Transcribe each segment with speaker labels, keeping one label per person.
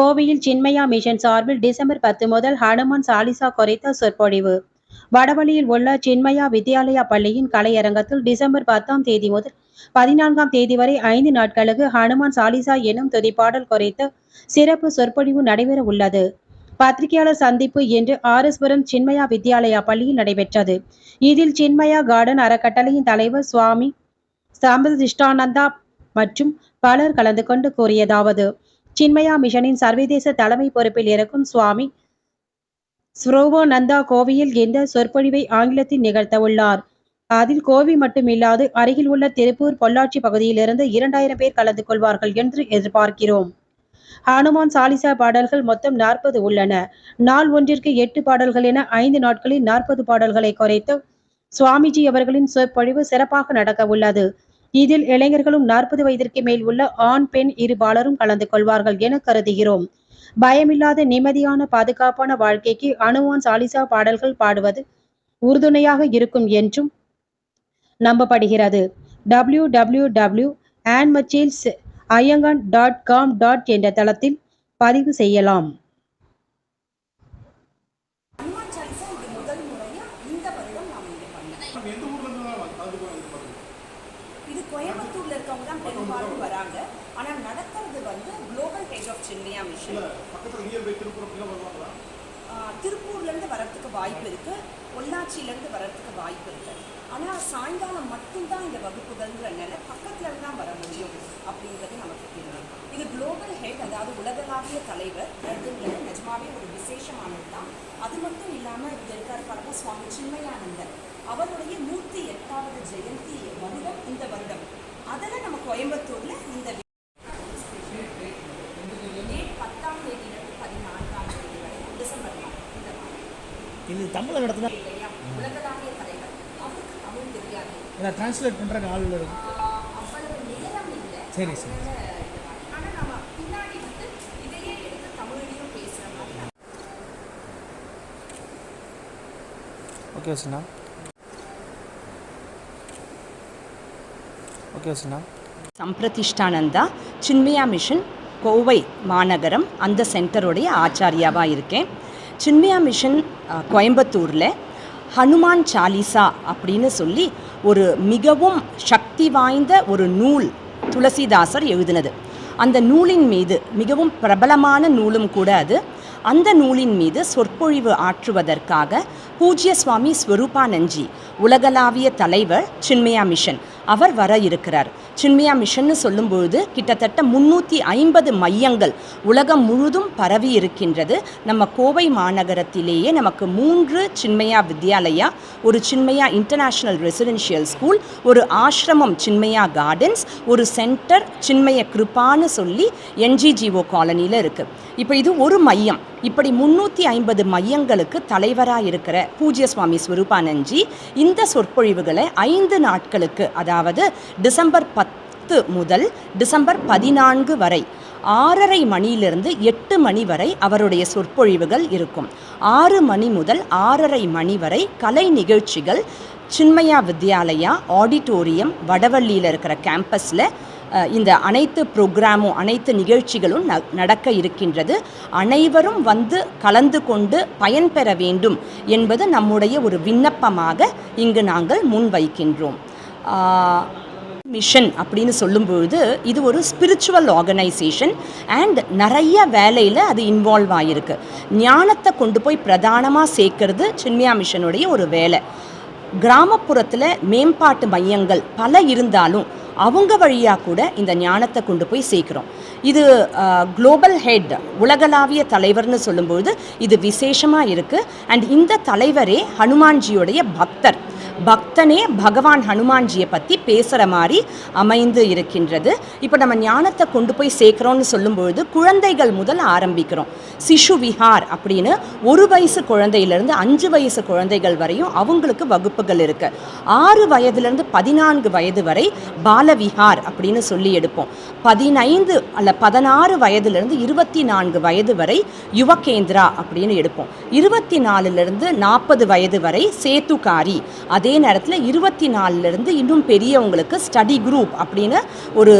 Speaker 1: கோவையில் சின்மயா மிஷன் சார்பில் டிசம்பர் 10 முதல் ஹனுமான் சாலிசா குறித்த சொற்பொழிவு. வடவள்ளியில் உள்ள சின்மயா வித்யாலயா பள்ளியின் கலையரங்கத்தில் டிசம்பர் 10ஆம் தேதி முதல் 14ஆம் தேதி வரை 5 நாட்களுக்கு ஹனுமான் சாலிசா எனும் துதிப்பாடல் குறித்த சிறப்பு சொற்பொழிவு நடைபெற உள்ளது. பத்திரிகையாளர் சந்திப்பு இன்று ஆர்எஸ்புரம் சின்மயா வித்யாலயா பள்ளியில் நடைபெற்றது. இதில் சின்மயா கார்டன் அறக்கட்டளையின் தலைவர் சுவாமி சம்பதிஷ்டானந்தா மற்றும் பலர் கலந்து கொண்டு கூறியதாவது: சின்மயா மிஷனின் சர்வதேச தலைமை பொறுப்பில் இருக்கும் சுவாமி ஸ்ரோவோநந்தா கோவையில் இந்த சொற்பொழிவை ஆங்கிலத்தில் நிகழ்த்த உள்ளார். அதில் கோவை மட்டுமில்லாது அருகில் உள்ள திருப்பூர், பொள்ளாச்சி பகுதியிலிருந்து 2000 பேர் கலந்து கொள்வார்கள் என்று எதிர்பார்க்கிறோம். ஹனுமான் சாலிசா பாடல்கள் மொத்தம் 40 உள்ளன. நாள் ஒன்றிற்கு 8 பாடல்கள் என 5 நாட்களில் 40 பாடல்களை குறைத்து சுவாமிஜி அவர்களின் சொற்பொழிவு சிறப்பாக நடக்க உள்ளது. இதில் இளைஞர்களும் 40 வயதிற்கு மேல் உள்ள ஆண், பெண் இருபாலரும் கலந்து கொள்வார்கள் என கருதுகிறோம். பயமில்லாத நிம்மதியான பாதுகாப்பான வாழ்க்கைக்கு ஹனுமான் சாலிசா பாடல்கள் பாடுவது உறுதுணையாக இருக்கும் என்றும் நம்பப்படுகிறது. www.anmachilsayangan.com என்ற தளத்தில் பதிவு செய்யலாம்.
Speaker 2: இது கோயம்புத்தூர்ல இருக்கவங்க தான் பெரும்பாலும் வராங்க. ஆனால் நடக்கிறது global head of Chinmaya mission. திருப்பூர்லேருந்து வரத்துக்கு வாய்ப்பு இருக்குது, பொள்ளாச்சியிலேருந்து வரத்துக்கு வாய்ப்பு இருக்குது. ஆனால் சாயங்காலம் மட்டும்தான் இந்த வகுப்புகள்ங்கிறனால பக்கத்தில் தான் வர முடியும் அப்படிங்கிறது நமக்கு தெரியும். இது குளோபல் ஹெட், அதாவது உலகளாவிய தலைவர் அதுங்கிறது நிஜமாவே ஒரு விசேஷமானது தான். அது மட்டும் இல்லாமல் இது இருக்கார் பாருங்க, சுவாமி சின்மயானந்தர் அவருடைய 108வது ஜெயந்தி வருடம் இந்த வருடம். அதில் நம்ம கோயம்புத்தூரில் இந்த டேட் 10ஆம் தேதியிலிருந்து 14ஆம் தேதி வரை டிசம்பர் இந்த மாதிரி
Speaker 3: இது தமிழ் நடத்தினா
Speaker 2: இல்லையா? உலகளாவிய தலைவர், அவருக்கு தமிழ் தெரியாது,
Speaker 3: டிரான்ஸ்லேட் பண்ணுற ஆள் இருக்கு,
Speaker 2: அவ்வளவு நேரம் இல்லை.
Speaker 3: சரி சரி.
Speaker 2: ஆனால் நம்ம பின்னாடி இதையே எடுத்து தமிழையும் பேசுகிற மாதிரி.
Speaker 3: ஓகே சின்னா, ஓகே சின்னா.
Speaker 2: சம்பிரதிஷ்டானந்தா சின்மயா மிஷன் கோவை மாநகரம் அந்த சென்டருடைய ஆச்சாரியாவாக இருக்கேன். சின்மயா மிஷன் கோயம்புத்தூரில் ஹனுமான் சாலிசா அப்படின்னு சொல்லி ஒரு மிகவும் சக்தி வாய்ந்த ஒரு நூல் துளசிதாசர் எழுதினது. அந்த நூலின் மீது மிகவும் பிரபலமான நூலும் கூட அது. அந்த நூலின் மீது சொற்பொழிவு ஆற்றுவதற்காக பூஜ்ய சுவாமி ஸ்வரூபானந்த்ஜி, உலகளாவிய தலைவர் சின்மயா மிஷன், அவர் வர இருக்கிறார். சின்மயா மிஷன்னு சொல்லும்பொழுது கிட்டத்தட்ட 350 மையங்கள் உலகம் முழுதும் பரவி இருக்கின்றது. நம்ம கோவை மாநகரத்திலேயே நமக்கு 3 சின்மயா வித்யாலயா, ஒரு சின்மயா இன்டர்நேஷ்னல் ரெசிடென்ஷியல் ஸ்கூல், ஒரு ஆசிரமம் சின்மயா கார்டன்ஸ், ஒரு சென்டர் சின்மய கிருபான்னு சொல்லி NGGO காலனியில் இருக்குது. இப்போ இது ஒரு மையம். இப்படி 350 மையங்களுக்கு தலைவராக இருக்கிற பூஜ்ய சுவாமி ஸ்வரூபானந்த்ஜி இந்த சொற்பொழிவுகளை 5 நாட்களுக்கு, அதாவது டிசம்பர் 10 முதல் டிசம்பர் 14 வரை 6:30 மணியிலிருந்து 8 மணி வரை அவருடைய சொற்பொழிவுகள் இருக்கும். 6 மணி முதல் 6:30 மணி வரை கலை நிகழ்ச்சிகள் சின்மயா வித்யாலயா ஆடிட்டோரியம் வடவள்ளியில் இருக்கிற கேம்பஸில் இந்த அனைத்து ப்ரோக்ராமும் அனைத்து நிகழ்ச்சிகளும் நடக்க இருக்கின்றது. அனைவரும் வந்து கலந்து கொண்டு பயன்பெற வேண்டும் என்பது நம்முடைய ஒரு விண்ணப்பமாக இங்கு நாங்கள் முன்வைக்கின்றோம். மிஷன் அப்படின்னு சொல்லும்பொழுது இது ஒரு ஸ்பிரிச்சுவல் ஆர்கனைசேஷன் அண்ட் நிறைய வேலையில் அது இன்வால்வ் ஆகிருக்கு. ஞானத்தை கொண்டு போய் பிரதானமாக சேர்க்கறது சின்மயா மிஷனுடைய ஒரு வேலை. கிராமப்புறத்தில் மேம்பாட்டு மையங்கள் பல இருந்தாலும் அவங்க வழியாக கூட இந்த ஞானத்தை கொண்டு போய் சேர்க்குறோம். இது குளோபல் ஹெட், உலகளாவிய தலைவர்னு சொல்லும்பொழுது இது விசேஷமாக இருக்குது. அண்ட் இந்த தலைவரே ஹனுமான்ஜியோடைய பக்தர். பக்தனே பகவான் ஹனுமான்ஜியை பற்றி பேசுகிற மாதிரி அமைந்து இருக்கின்றது. இப்போ நம்ம ஞானத்தை கொண்டு போய் சேர்க்குறோன்னு சொல்லும்பொழுது குழந்தைகள் முதல் ஆரம்பிக்கிறோம். சிசு விஹார் அப்படின்னு 1 வயசு குழந்தையிலேருந்து 5 வயசு குழந்தைகள் வரையும் அவங்களுக்கு வகுப்புகள் இருக்குது. 6 வயதுலேருந்து 14 வயது வரை பாலவிஹார் அப்படின்னு சொல்லி எடுப்போம். 15 அல்ல 16 வயதுலேருந்து 24 வயது வரை யுவகேந்திரா அப்படின்னு எடுப்போம். 24லேருந்து 40 வயது வரை சேத்துக்காரி. அதே அதே நேரத்தில் 24லேருந்து இன்னும் பெரியவங்களுக்கு ஸ்டடி குரூப் அப்படின்னு ஒரு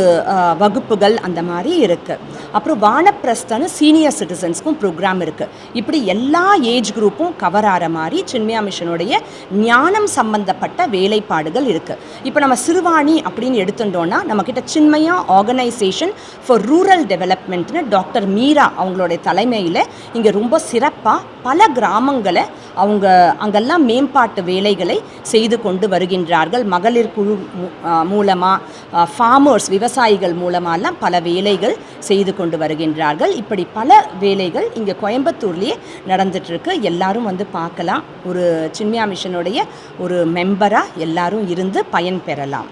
Speaker 2: வகுப்புகள் அந்த மாதிரி இருக்குது. அப்புறம் வானப்பிரஸ்தன்னு சீனியர் சிட்டிசன்ஸ்க்கும் ப்ரோக்ராம் இருக்குது. இப்படி எல்லா ஏஜ் குரூப்பும் கவர் ஆகிற மாதிரி சின்மயா மிஷனுடைய ஞானம் சம்பந்தப்பட்ட வேலைப்பாடுகள் இருக்குது. இப்போ நம்ம சிறுவாணி அப்படின்னு எடுத்துட்டோன்னா நம்மக்கிட்ட சின்மயா ஆர்கனைசேஷன் ஃபார் ரூரல் டெவலப்மெண்ட்னு டாக்டர் மீரா அவங்களுடைய தலைமையில் இங்கே ரொம்ப சிறப்பாக பல கிராமங்களை அவங்க அங்கெல்லாம் மேம்பாட்டு வேலைகளை செய்து கொண்டு வருகின்றார்கள். மகளிர் குழு மூலமாக ஃபார்மர்ஸ் விவசாயிகள் மூலமாலாம் பல வேலைகள் செய்து கொண்டு வருகின்றார்கள். இப்படி பல வேலைகள் இங்கே கோயம்புத்தூர்லேயே நடந்துகிட்ருக்கு. எல்லாரும் வந்து பார்க்கலாம். ஒரு சின்மயா மிஷனுடைய ஒரு மெம்பராக எல்லாரும் இருந்து பயன் பெறலாம்.